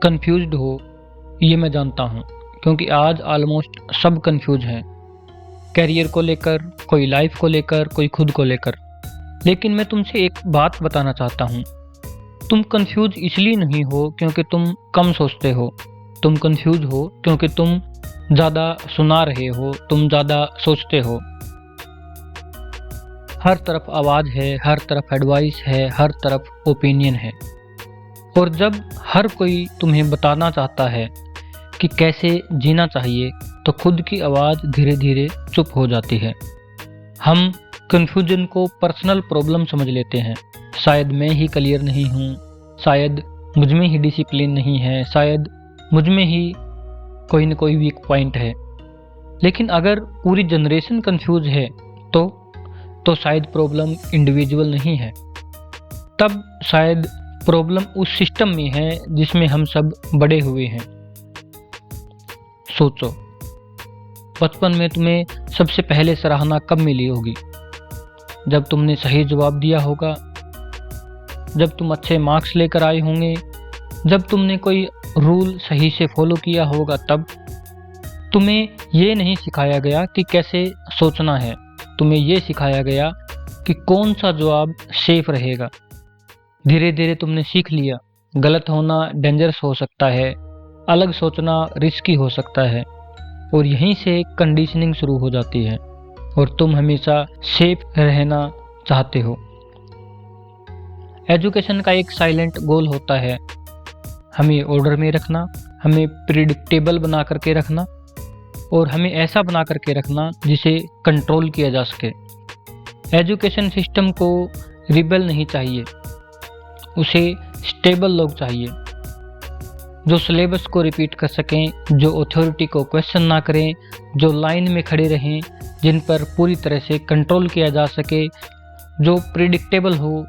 Confused हो, ये मैं जानता हूँ, क्योंकि आज ऑलमोस्ट सब कंफ्यूज हैं। कैरियर को लेकर, कोई लाइफ को लेकर, कोई खुद को लेकर। लेकिन मैं तुमसे एक बात बताना चाहता हूँ, तुम कंफ्यूज इसलिए नहीं हो क्योंकि तुम कम सोचते हो। तुम कंफ्यूज हो क्योंकि तुम ज़्यादा सुना रहे हो, तुम ज़्यादा सोचते हो। हर तरफ आवाज़ है, हर तरफ एडवाइस है, हर तरफ ओपिनियन है। और जब हर कोई तुम्हें बताना चाहता है कि कैसे जीना चाहिए, तो खुद की आवाज़ धीरे धीरे चुप हो जाती है। हम कन्फ्यूजन को पर्सनल प्रॉब्लम समझ लेते हैं। शायद मैं ही क्लियर नहीं हूँ, शायद मुझ में ही डिसिप्लिन नहीं है, शायद मुझ में ही कोई न कोई वीक पॉइंट है। लेकिन अगर पूरी जनरेशन कंफ्यूज है तो शायद प्रॉब्लम इंडिविजुअल नहीं है। तब शायद प्रॉब्लम उस सिस्टम में है जिसमें हम सब बड़े हुए हैं। सोचो, बचपन में तुम्हें सबसे पहले सराहना कब मिली होगी? जब तुमने सही जवाब दिया होगा, जब तुम अच्छे मार्क्स लेकर आए होंगे, जब तुमने कोई रूल सही से फॉलो किया होगा। तब तुम्हें ये नहीं सिखाया गया कि कैसे सोचना है, तुम्हें ये सिखाया गया कि कौन सा जवाब सेफ रहेगा। धीरे धीरे तुमने सीख लिया, गलत होना डेंजरस हो सकता है, अलग सोचना रिस्की हो सकता है। और यहीं से कंडीशनिंग शुरू हो जाती है और तुम हमेशा सेफ रहना चाहते हो। एजुकेशन का एक साइलेंट गोल होता है, हमें ऑर्डर में रखना, हमें प्रिडिक्टेबल बना करके रखना और हमें ऐसा बना करके रखना जिसे कंट्रोल किया जा सके। एजुकेशन सिस्टम को रिबेल नहीं चाहिए, उसे स्टेबल लोग चाहिए, जो सिलेबस को रिपीट कर सकें, जो अथॉरिटी को क्वेश्चन ना करें, जो लाइन में खड़े रहें, जिन पर पूरी तरह से कंट्रोल किया जा सके, जो प्रिडिक्टेबल हो,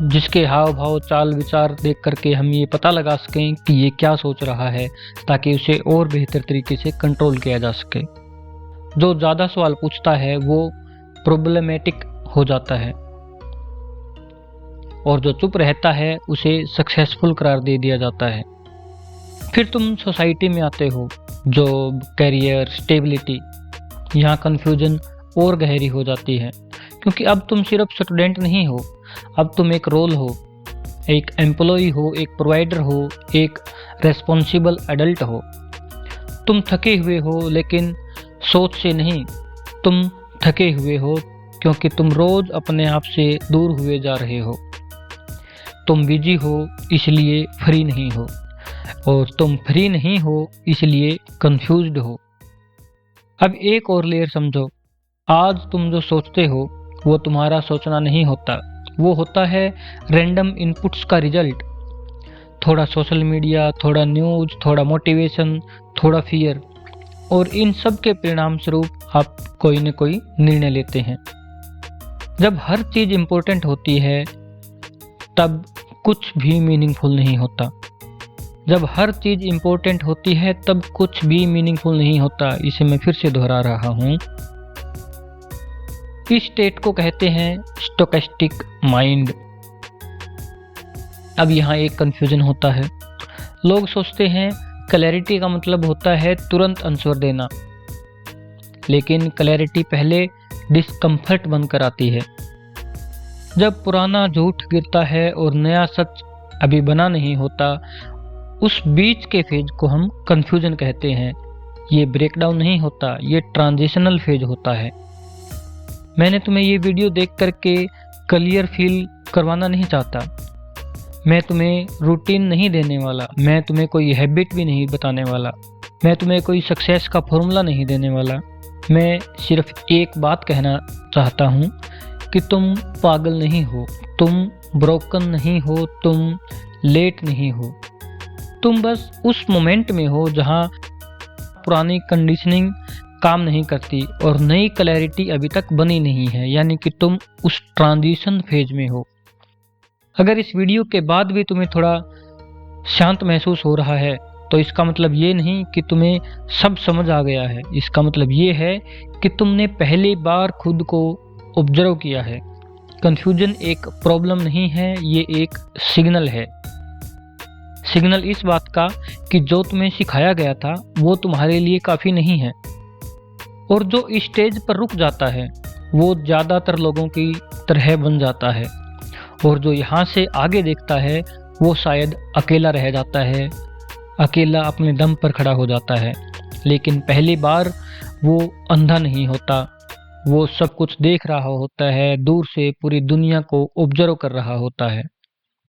जिसके हाव भाव चाल विचार देख करके हम ये पता लगा सकें कि ये क्या सोच रहा है, ताकि उसे और बेहतर तरीके से कंट्रोल किया जा सके। जो ज़्यादा सवाल पूछता है वो प्रॉब्लमेटिक हो जाता है और जो चुप रहता है उसे सक्सेसफुल करार दे दिया जाता है। फिर तुम सोसाइटी में आते हो, जॉब, कैरियर, स्टेबिलिटी। यहाँ कन्फ्यूजन और गहरी हो जाती है, क्योंकि अब तुम सिर्फ स्टूडेंट नहीं हो, अब तुम एक रोल हो, एक एम्प्लॉय हो, एक प्रोवाइडर हो, एक रेस्पॉन्सिबल एडल्ट हो। तुम थके हुए हो, लेकिन सोच से नहीं, तुम थके हुए हो क्योंकि तुम रोज अपने आप से दूर हुए जा रहे हो। तुम बिजी हो इसलिए फ्री नहीं हो, और तुम फ्री नहीं हो इसलिए कंफ्यूज्ड हो। अब एक और लेयर समझो, आज तुम जो सोचते हो वो तुम्हारा सोचना नहीं होता, वो होता है रैंडम इनपुट्स का रिजल्ट। थोड़ा सोशल मीडिया, थोड़ा न्यूज़, थोड़ा मोटिवेशन, थोड़ा फियर, और इन सब के परिणाम स्वरूप आप कोई न कोई निर्णय लेते हैं। जब हर चीज़ इम्पोर्टेंट होती है तब कुछ भी मीनिंगफुल नहीं होता। जब हर चीज़ इम्पोर्टेंट होती है तब कुछ भी मीनिंगफुल नहीं होता। इसे मैं फिर से दोहरा रहा हूँ। इस स्टेट को कहते हैं स्टोकेस्टिक माइंड। अब यहाँ एक कंफ्यूजन होता है। लोग सोचते हैं क्लैरिटी का मतलब होता है तुरंत आंसर देना, लेकिन क्लैरिटी पहले डिस्कम्फर्ट बनकर आती है। जब पुराना झूठ गिरता है और नया सच अभी बना नहीं होता, उस बीच के फेज को हम कंफ्यूजन कहते हैं। ये ब्रेकडाउन नहीं होता, ये ट्रांजिशनल फेज होता है। मैंने तुम्हें ये वीडियो देख करके क्लियर फील करवाना नहीं चाहता। मैं तुम्हें रूटीन नहीं देने वाला, मैं तुम्हें कोई हैबिट भी नहीं बताने वाला, मैं तुम्हें कोई सक्सेस का फॉर्मूला नहीं देने वाला। मैं सिर्फ एक बात कहना चाहता हूँ कि तुम पागल नहीं हो, तुम ब्रोकन नहीं हो, तुम लेट नहीं हो। तुम बस उस मोमेंट में हो जहाँ पुरानी कंडीशनिंग काम नहीं करती और नई क्लैरिटी अभी तक बनी नहीं है, यानी कि तुम उस ट्रांजिशन फेज में हो। अगर इस वीडियो के बाद भी तुम्हें थोड़ा शांत महसूस हो रहा है, तो इसका मतलब ये नहीं कि तुम्हें सब समझ आ गया है। इसका मतलब ये है कि तुमने पहली बार खुद को ऑब्जर्व किया है। कंफ्यूजन एक प्रॉब्लम नहीं है, ये एक सिग्नल है। सिग्नल इस बात का कि जो तुम्हें सिखाया गया था वो तुम्हारे लिए काफ़ी नहीं है। और जो इस स्टेज पर रुक जाता है वो ज़्यादातर लोगों की तरह बन जाता है, और जो यहाँ से आगे देखता है वो शायद अकेला रह जाता है, अकेला अपने दम पर खड़ा हो जाता है। लेकिन पहली बार वो अंधा नहीं होता, वो सब कुछ देख रहा होता है, दूर से पूरी दुनिया को ऑब्जर्व कर रहा होता है।